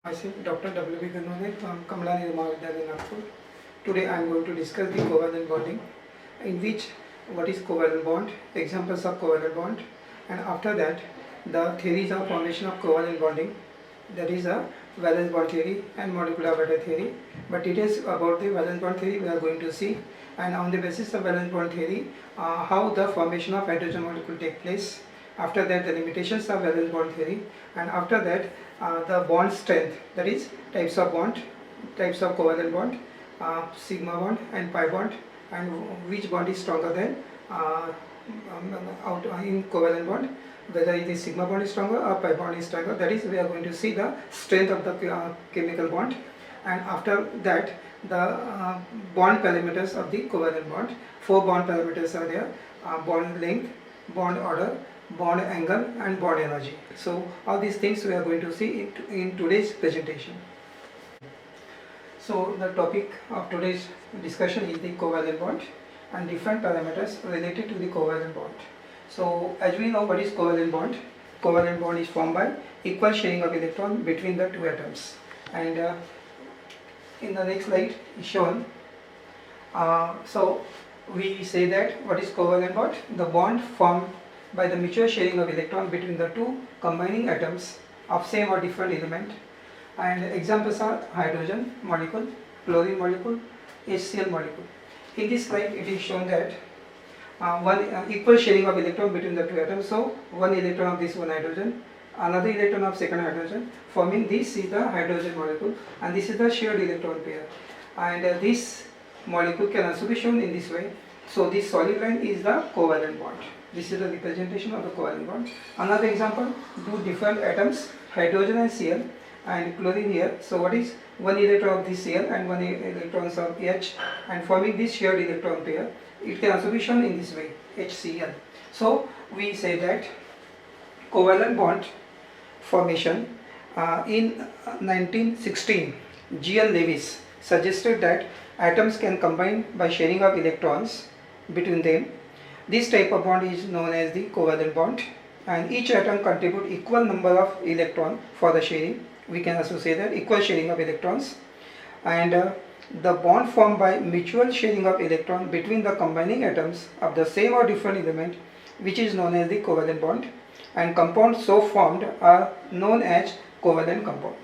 Myself, Dr. W. B. Ganode from Kamala Nehru Mahavidyalaya, Nagpur. Today I am going to discuss the covalent bonding, in which what is covalent bond, examples of covalent bond, and after that the theories of formation of covalent bonding, that is a valence bond theory and molecular orbital theory. But details about the valence bond theory we are going to see, and on the basis of valence bond theory, how the formation of hydrogen molecule take place. After that, the limitations of valence bond theory, and after that, the bond strength, that is types of bond, types of covalent bond, sigma bond and pi bond, and which bond is stronger than out in covalent bond, whether it is sigma bond is stronger or pi bond is stronger. That is, we are going to see the strength of the chemical bond, and after that the bond parameters of the covalent bond. Four bond parameters are there: bond length, bond order, bond angle and bond energy. So all these things we are going to see in today's presentation. So the topic of today's discussion is the covalent bond and different parameters related to the covalent bond. So as we know, what is covalent bond? Covalent bond is formed by equal sharing of electron between the two atoms, and in the next slide is shown. So we say that what is covalent bond? The bond formed by the mutual sharing of electron between the two combining atoms of same or different element, and examples are hydrogen molecule, chlorine molecule, HCl molecule. In this slide it is shown that one equal sharing of electron between the two atoms. So one electron of this one hydrogen, another electron of second hydrogen, forming this is the hydrogen molecule, and this is the shared electron pair, and this molecule can also be shown in this way. So this solid line is the covalent bond. This is the representation of the covalent bond. Another example, two different atoms, hydrogen and Cl, and chlorine here. So what is one electron of this Cl and one electron of H, and forming this shared electron pair. It can also be shown in this way, HCl. So we say that covalent bond formation in 1916, G.L. Lewis suggested that atoms can combine by sharing of electrons between them. This type of bond is known as the covalent bond, and each atom contribute equal number of electron for the sharing. We can also say that equal sharing of electrons, and the bond formed by mutual sharing of electron between the combining atoms of the same or different element, which is known as the covalent bond, and compounds so formed are known as covalent compound.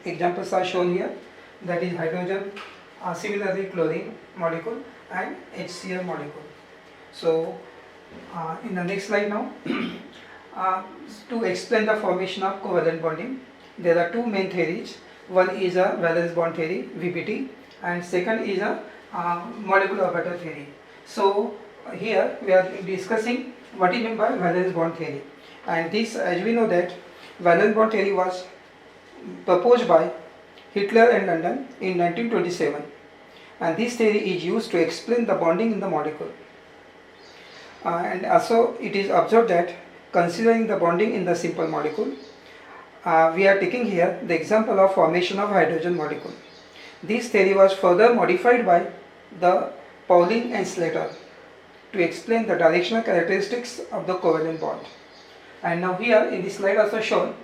Examples are shown here, that is hydrogen, similarly chlorine molecule and HCl molecule. So in the next slide now, to explain the formation of covalent bonding, there are two main theories. One is a valence bond theory, VBT, and second is a molecular orbital theory. So here we are discussing what is meant by valence bond theory, and this, as we know that valence bond theory was proposed by Hitler and London in 1927, and this theory is used to explain the bonding in the molecule. And also it is observed that considering the bonding in the simple molecule, we are taking here the example of formation of hydrogen molecule. This theory was further modified by the Pauling and Slater to explain the directional characteristics of the covalent bond. And now here in this slide also shown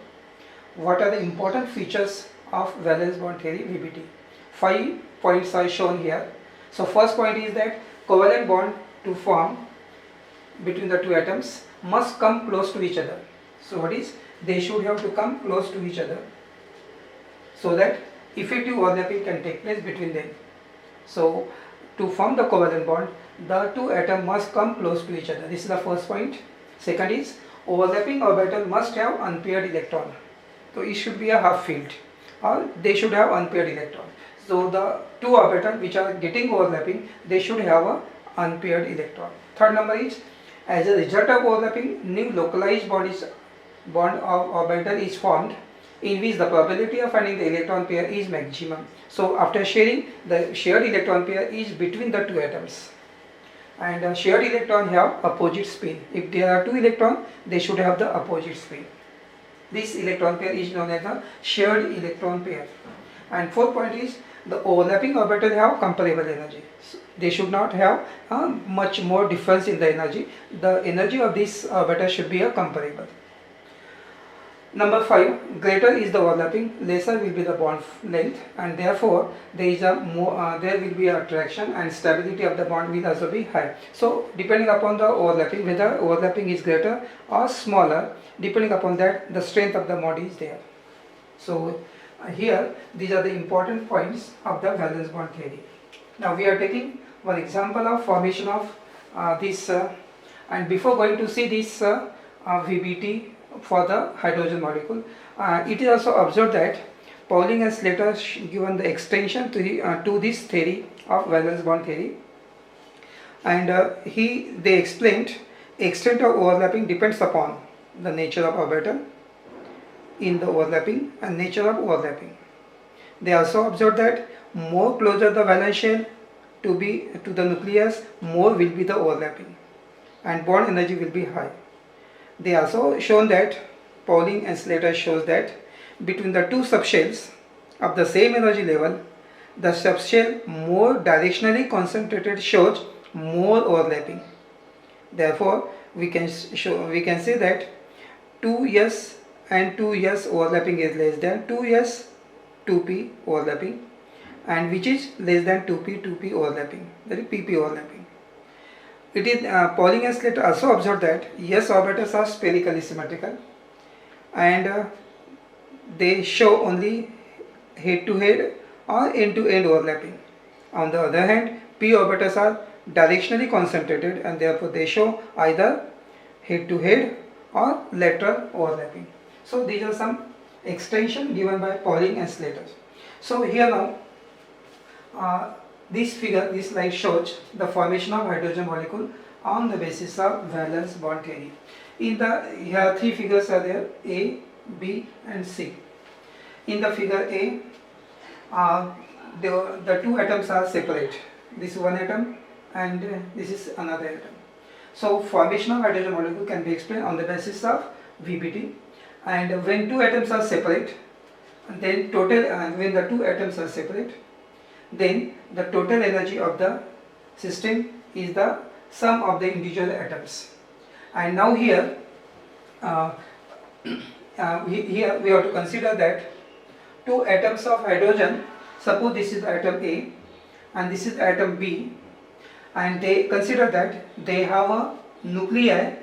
what are the important features of valence bond theory, VBT. 5 points are shown here. So first point is that covalent bond to form between the two atoms must come close to each other. So what is, they should have to come close to each other, so that effective overlapping can take place between them. So to form the covalent bond, the two atoms must come close to each other. This is the first point. Second is, overlapping orbital must have unpaired electron. So it should be a half filled, or they should have unpaired electron. So the two orbitals which are getting overlapping, they should have a unpaired electron. Third number is, as a result of overlapping, new localized bond of orbital is formed, in which the probability of finding the electron pair is maximum. So after sharing, the shared electron pair is between the two atoms, and shared electron have opposite spin. If there are two electrons, they should have the opposite spin. This electron pair is known as the shared electron pair. And fourth point is, the overlapping orbitals have comparable energy. So they should not have much more difference in the energy. The energy of this orbital should be comparable. Number 5, greater is the overlapping, lesser will be the bond length, and therefore there is a there will be attraction and stability of the bond will also be high. So depending upon the overlapping, whether overlapping is greater or smaller, depending upon that the strength of the bond is there. So here these are the important points of the valence bond theory. Now we are taking one example of formation of this and before going to see this VBT for the hydrogen molecule, it is also observed that Pauling and Slater given the extension to this theory of valence bond theory, and they explained extent of overlapping depends upon the nature of orbital in the overlapping and nature of overlapping. They also observed that more closer the valence shell to the nucleus, more will be the overlapping and bond energy will be high. They also shown that Pauling and Slater shows that between the two subshells of the same energy level, the subshell more directionally concentrated shows more overlapping. Therefore, we can say that 2s and 2s overlapping is less than 2s 2p overlapping, and which is less than 2p overlapping, that is pp overlapping. It is Pauling and Slater also observed that s orbitals are spherically symmetrical and they show only head to head or end to end overlapping. On the other hand, p orbitals are directionally concentrated and therefore they show either head to head or lateral overlapping. So these are some extension given by Pauling and Slater. So here now this slide shows the formation of hydrogen molecule on the basis of valence bond theory. Here three figures are there, A, B and C. In the figure A, the two atoms are separate. This is one atom and this is another atom. So formation of hydrogen molecule can be explained on the basis of VBT, and when two atoms are separate, then when the two atoms are separate, then the total energy of the system is the sum of the individual atoms. And now here here we have to consider that two atoms of hydrogen, suppose this is atom A and this is atom B, and they consider that they have a nuclei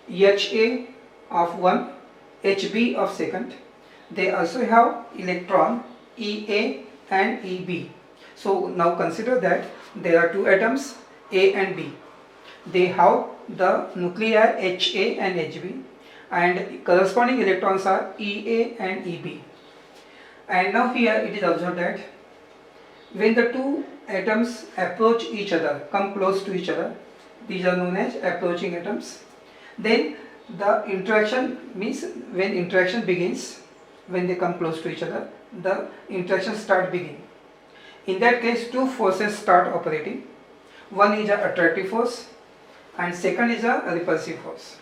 HA of 1, HB of second. They also have electron EA and EB. So now consider that there are two atoms A and B. They have the nuclei HA and HB and corresponding electrons are EA and EB. And now here it is observed that when the two atoms approach each other, come close to each other, these are known as approaching atoms, then the interaction means when interaction begins, when they come close to each other, the interaction start begin. In that case, two forces start operating. One is an attractive force and second is a repulsive force.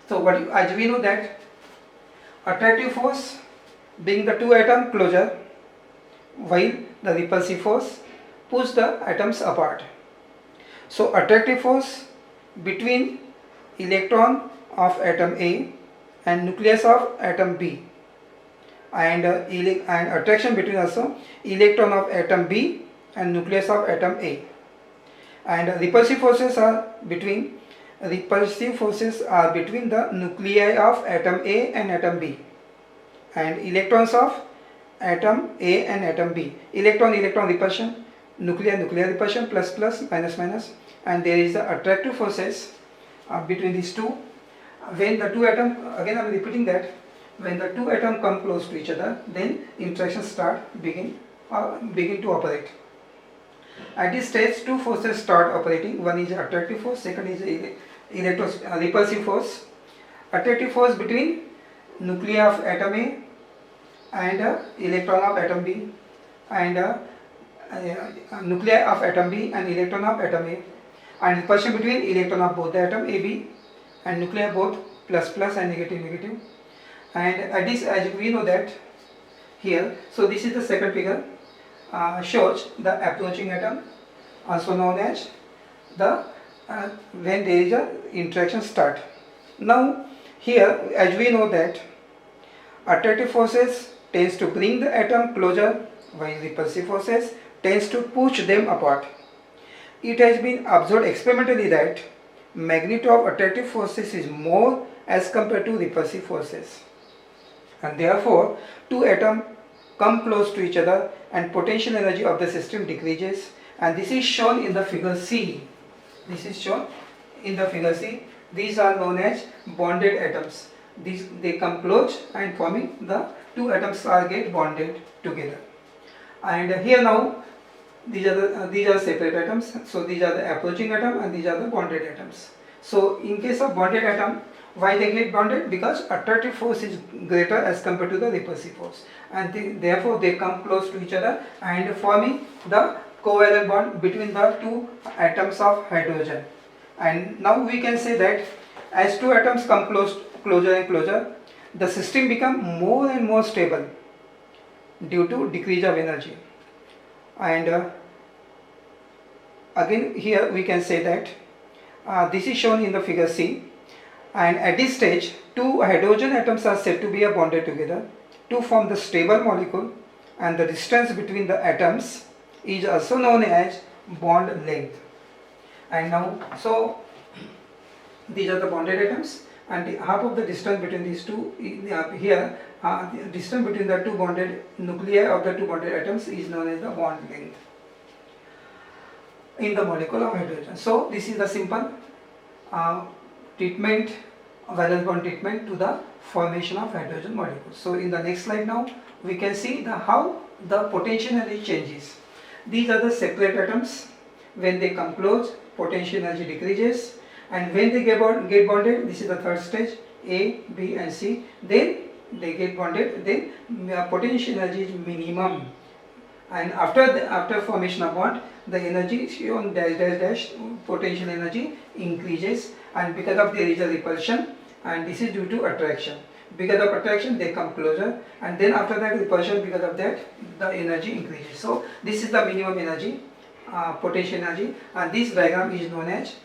So as we know that attractive force being the two atom closer, while the repulsive force push the atoms apart. So attractive force between electron of atom A and nucleus of atom B, and attraction between also electron of atom B and nucleus of atom A. And repulsive forces are between the nuclei of atom A and atom B, and electrons of atom A and atom B. Electron repulsion, nuclear repulsion, plus minus, and there is the attractive forces between these two. When the two atom, again I am repeating that, when the two atoms come close to each other, then interactions begin to operate. At this stage, two forces start operating. One is attractive force, second is repulsive force. Attractive force between nuclei of atom A and electron of atom B, and nuclei of atom B and electron of atom A, and repulsion between electron of both the atom AB and nuclei both plus and negative. And at this, as we know that here, so this is the second figure, shows the approaching atom, also known as the when there is a interaction start. Now here, as we know that attractive forces tends to bring the atom closer, while repulsive forces tends to push them apart. It has been observed experimentally that magnitude of attractive forces is more as compared to repulsive forces, and therefore two atoms come close to each other and potential energy of the system decreases, and this is shown in the figure C. This is shown in the figure C. These are known as bonded atoms. They come close and forming the two atoms are get bonded together. And here now these are separate atoms. So these are the approaching atom and these are the bonded atoms. So in case of bonded atom, why they get bonded? Because attractive force is greater as compared to the repulsive force, and therefore they come close to each other and forming the covalent bond between the two atoms of hydrogen. And now we can say that as two atoms come closer and closer, the system become more and more stable due to decrease of energy. And again here we can say that this is shown in the figure C, and at this stage two hydrogen atoms are said to be bonded together to form the stable molecule, and the distance between the atoms is also known as bond length. And now so these are the bonded atoms, and half of the distance between these two here the distance between the two bonded nuclei of the two bonded atoms is known as the bond length in the molecule of hydrogen. So this is the simple treatment, valence bond treatment to the formation of hydrogen molecules. So in the next slide now we can see how the potential energy changes. These are the separate atoms. When they come close, potential energy decreases, and when they get bonded, this is the third stage, A, B and C, then they get bonded, then potential energy is minimum, and after formation of bond, the energy shown dash dash dash, potential energy increases, and because of there is a repulsion, and this is due to attraction. Because of attraction they come closer, and then after that repulsion, because of that the energy increases. So this is the minimum energy, potential energy, and this diagram is known as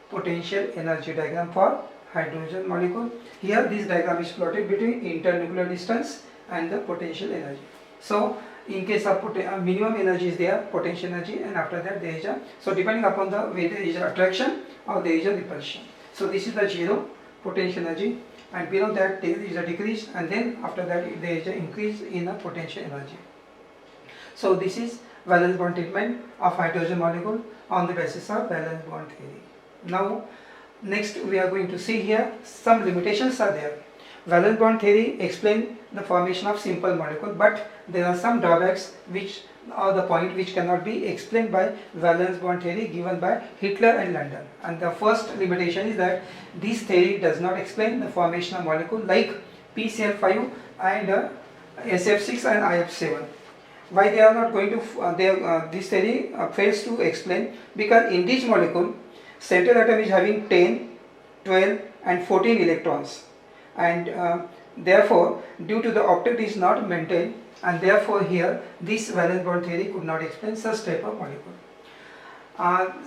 potential energy diagram for hydrogen molecule. Here this diagram is plotted between internuclear distance and the potential energy. So in case of minimum energy is there, potential energy, and after that there is so depending upon the whether there is attraction or there is a repulsion. So this is the zero potential energy, and below that there is a decrease, and then after that there is an increase in the potential energy. So this is valence bond treatment of hydrogen molecule on the basis of valence bond theory. Now next we are going to see here some limitations are there. Valence bond theory explains the formation of simple molecule, but there are some drawbacks which are the point which cannot be explained by valence bond theory given by Hitler and London. And the first limitation is that this theory does not explain the formation of molecule like PCl5 and SF6 and IF7. Why they are not going to this theory fails to explain? Because in this molecule central atom is having 10, 12 and 14 electrons, and therefore due to the octet is not maintained, and therefore here this valence bond theory could not explain such type of molecule.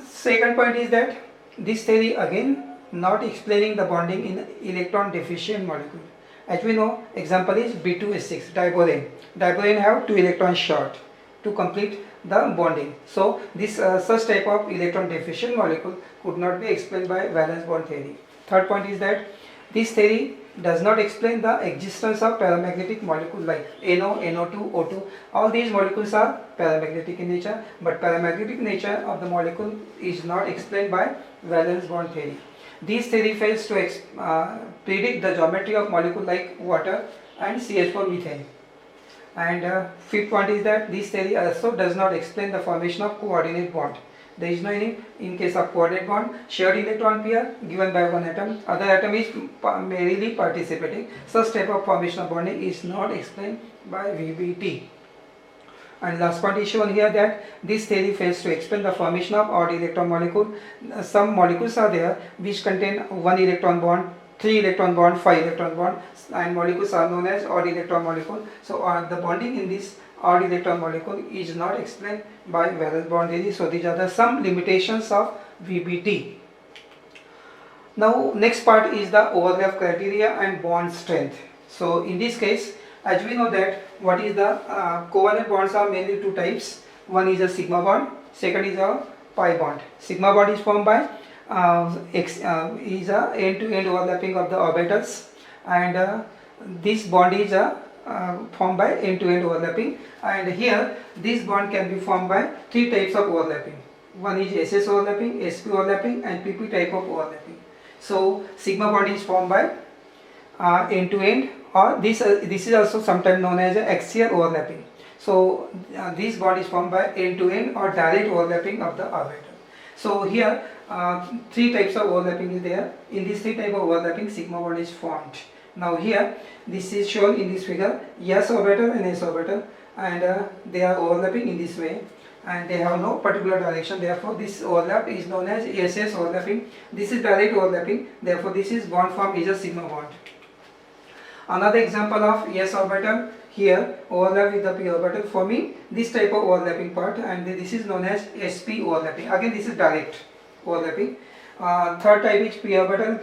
Second point is that this theory again not explaining the bonding in electron deficient molecule. As we know, example is B2S6 diborane. Diborane have 2 electrons short to complete the bonding. So this such type of electron deficient molecule could not be explained by valence bond theory. Third point is that this theory does not explain the existence of paramagnetic molecule like NO, NO2, O2. All these molecules are paramagnetic in nature, but paramagnetic nature of the molecule is not explained by valence bond theory. This theory fails to predict the geometry of molecule like water and CH4 methane. And fifth point is that this theory also does not explain the formation of coordinate bond. There is no any, in case of coordinate bond, shared electron pair given by one atom, other atom is merely participating. Such type of formation of bonding is not explained by VBT. And last point is shown here that this theory fails to explain the formation of odd electron molecule. Some molecules are there which contain 1 electron bond, 3 electron bond, 5 electron bond, and molecules are known as odd electron molecule. So the bonding in this odd electron molecule is not explained by valence bond theory. So these are the some limitations of VBT. Now next part is the overlap criteria and bond strength. So in this case, as we know that what is the covalent bonds are mainly two types. One is a sigma bond, second is a pi bond. Sigma bond is formed by is a end-to-end overlapping of the orbitals, and this bond is formed by end-to-end overlapping, and here this bond can be formed by three types of overlapping. One is SS overlapping, SP overlapping, and PP type of overlapping. So sigma bond is formed by end to end, or this is also sometimes known as axial overlapping. So this bond is formed by end to end or direct overlapping of the orbital. So here three types of overlapping is there. In these three type of overlapping, sigma bond is formed. Now here this is shown in this figure, S orbital and S orbital, and they are overlapping in this way, and they have no particular direction. Therefore this overlap is known as SS overlapping. This is direct overlapping. Therefore this is bond form is a sigma bond. Another example of S orbital, here overlap with the p orbital, forming this type of overlapping part, and this is known as SP overlapping. Again this is direct overlapping. Third type is p orbital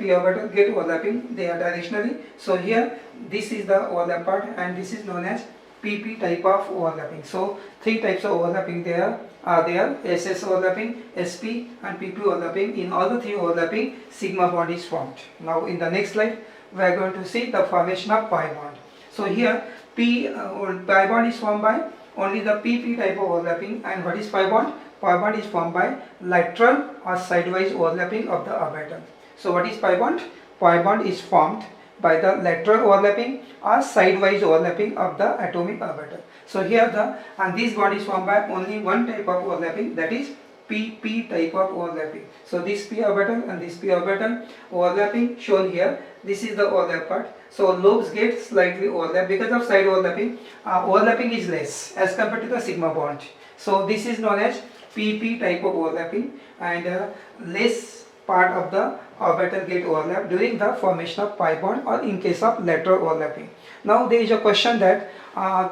get overlapping, they are directionally. So here this is the overlap part, and this is known as PP type of overlapping. So three types of overlapping there are there: SS overlapping, SP and PP overlapping. In all the three overlapping, sigma bond is formed. Now in the next slide we are going to see the formation of pi bond. So here pi bond is formed by only the PP type of overlapping. And what is pi bond? Pi bond is formed by lateral or sidewise overlapping of the orbital. So what is pi bond? Pi bond is formed by the lateral overlapping or sidewise overlapping of the atomic orbital. So here this bond is formed by only one type of overlapping, that is PP type of overlapping. So this p orbital and this p orbital overlapping shown here. This is the overlap part. So lobes get slightly overlap because of side overlapping. Overlapping is less as compared to the sigma bond. So this is known as PP type of overlapping, and less part of the orbital get overlap during the formation of pi bond or in case of lateral overlapping. Now there is a question that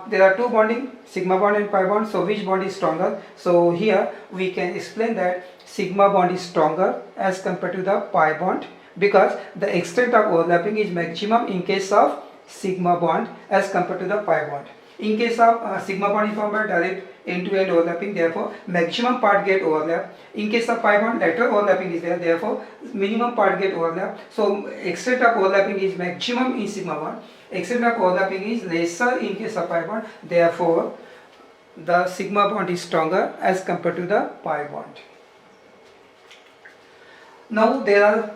there are two bonding, sigma bond and pi bond, so which bond is stronger? So here we can explain that sigma bond is stronger as compared to the pi bond, because the extent of overlapping is maximum in case of sigma bond as compared to the pi bond. In case of sigma bond is formed by direct end-to-end overlapping, therefore maximum part get overlap. In case of pi bond, lateral overlapping is there, therefore minimum part get overlap. So extent of overlapping is maximum in sigma bond, extent of overlapping is lesser in case of pi bond, therefore the sigma bond is stronger as compared to the pi bond. Now there are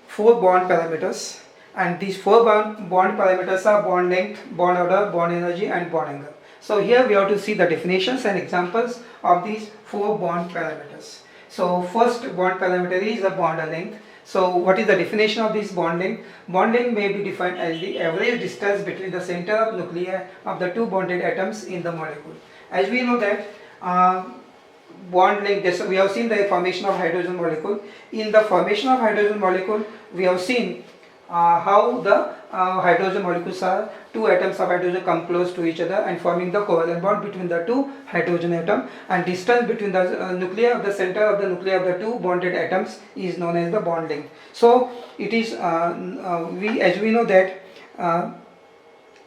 four bond parameters, and these four bond parameters are bond length, bond order, bond energy and bond angle. So here we have to see the definitions and examples of these four bond parameters. So first bond parameter is the bond length. So what is the definition of this bond length? Bond length may be defined as the average distance between the center of nuclei of the two bonded atoms in the molecule. As we know that bond length, we have seen the formation of hydrogen molecule. In the formation of hydrogen molecule, we have seen how the hydrogen molecules are, two atoms of hydrogen come close to each other and forming the covalent bond between the two hydrogen atom, and distance between the nuclei of the center of the nuclei of the two bonded atoms is known as the bond length. So it is as we know that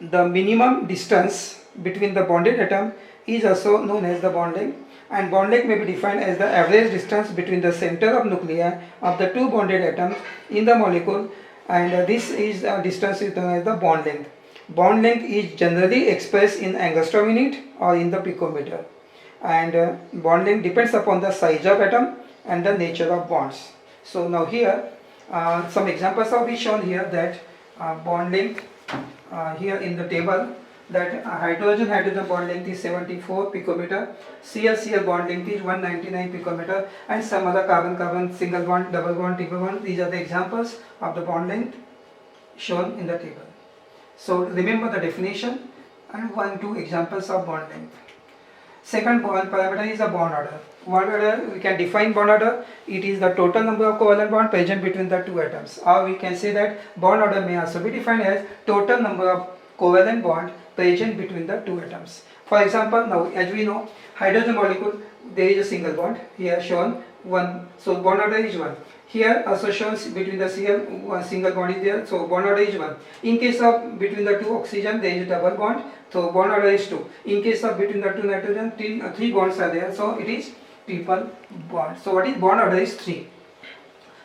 the minimum distance between the bonded atom is also known as the bond length, and bond length may be defined as the average distance between the center of nuclei of the two bonded atoms in the molecule, and this is distance is known as the bond length. Bond length is generally expressed in angstrom unit or in the picometer, and bond length depends upon the size of atom and the nature of bonds. So now here some examples are shown here, that bond length here in the table, that hydrogen bond length is 74 picometer, Cl bond length is 199 picometer, and some other carbon single bond, double bond, triple bond. These are the examples of the bond length shown in the table. So remember the definition and two examples of bond length. Second bond parameter is the bond order. Bond order, we can define bond order. It is the total number of covalent bonds present between the two atoms, or we can say that bond order may also be defined as total number of covalent bond present between the two atoms. For example, now as we know, hydrogen molecule, there is a single bond here shown 1. So bond order is 1. Here also shows between the Cl one single bond is there, so bond order is 1. In case of between the two oxygen there is a double bond, so bond order is 2. In case of between the two nitrogen, three bonds are there, so it is triple bond. So what is bond order is 3.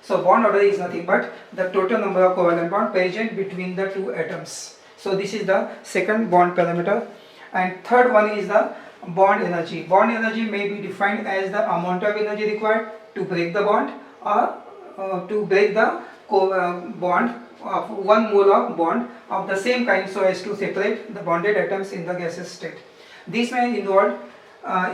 So bond order is nothing but the total number of covalent bond present between the two atoms. So this is the second bond parameter. And third one is the bond energy. Bond energy may be defined as the amount of energy required to break the bond, or to break the bond of 1 mole of bond of the same kind so as to separate the bonded atoms in the gaseous state. This may involve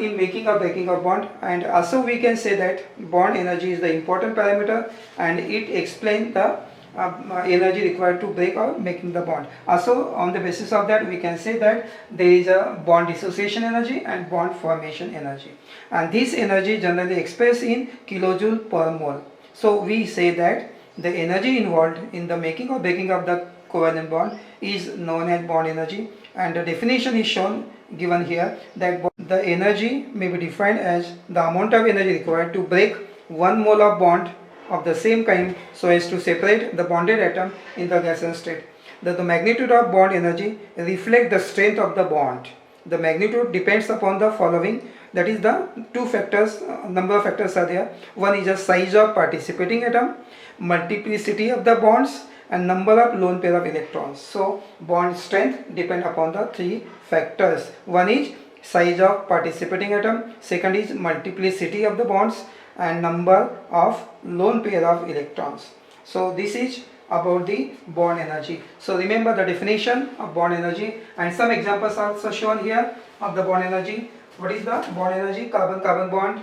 in making or breaking of bond, and also we can say that bond energy is the important parameter and it explains the energy required to break or making the bond. Also on the basis of that we can say that there is a bond dissociation energy and bond formation energy, and this energy generally expressed in kilojoule per mole. So we say that the energy involved in the making or breaking of the covalent bond is known as bond energy, and the definition is shown given here that the energy may be defined as the amount of energy required to break 1 mole of bond of the same kind so as to separate the bonded atom in the gaseous state. The magnitude of bond energy reflects the strength of the bond. The magnitude depends upon the following, that is the two factors, number of factors are there. One is the size of participating atom, multiplicity of the bonds, and number of lone pair of electrons. So bond strength depend upon the three factors. One is size of participating atom, second is multiplicity of the bonds, and number of lone pair of electrons. So this is about the bond energy. So remember the definition of bond energy, and some examples are also shown here of the bond energy. What is the bond energy? Carbon bond,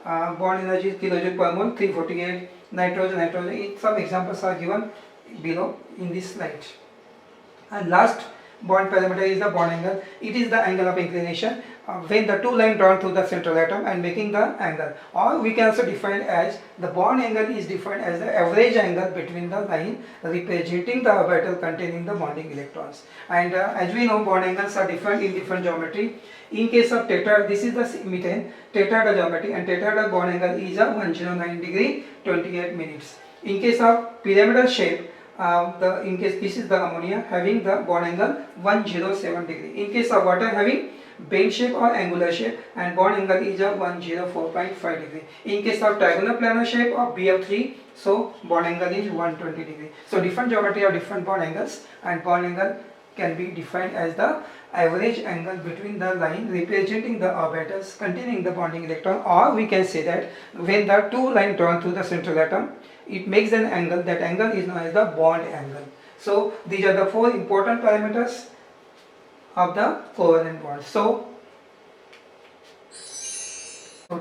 bond energy is kilojoule per mole, 348. Nitrogen. Some examples are given below in this slide. And last bond parameter is the bond angle. It is the angle of inclination when the two lines drawn through the central atom and making the angle, or we can also define as the bond angle is defined as the average angle between the line representing the orbital containing the bonding electrons. And as we know, bond angles are different in different geometry. In case of tetrahedral, this is the methane tetrahedral geometry, and tetrahedral bond angle is a 109 degree 28 minutes. In case of pyramidal shape, in case this is the ammonia having the bond angle 107 degree. In case of water having bend shape or angular shape, and bond angle is a 104.5 degree. In case of trigonal planar shape of BF3, so bond angle is 120 degree. So different geometry of different bond angles, and bond angle can be defined as the average angle between the line representing the orbitals containing the bonding electron, or we can say that when the two lines drawn through the central atom, it makes an angle. That angle is known as the bond angle. So these are the four important parameters of the covalent bond. So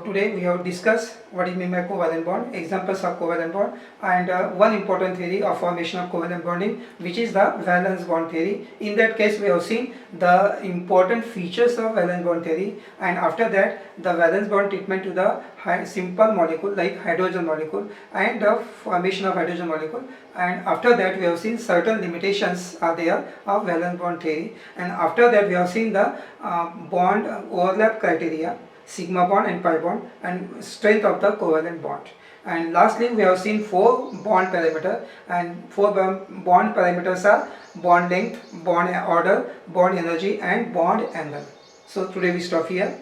today we have discussed what is meant by covalent bond, examples of covalent bond, and one important theory of formation of covalent bonding, which is the valence bond theory. In that case we have seen the important features of valence bond theory, and after that the valence bond treatment to the simple molecule like hydrogen molecule and the formation of hydrogen molecule, and after that we have seen certain limitations are there of valence bond theory, and after that we have seen the bond overlap criteria, sigma bond and pi bond, and strength of the covalent bond. And lastly we have seen four bond parameters, and four bond parameters are bond length, bond order, bond energy, and bond angle. So today we stop here.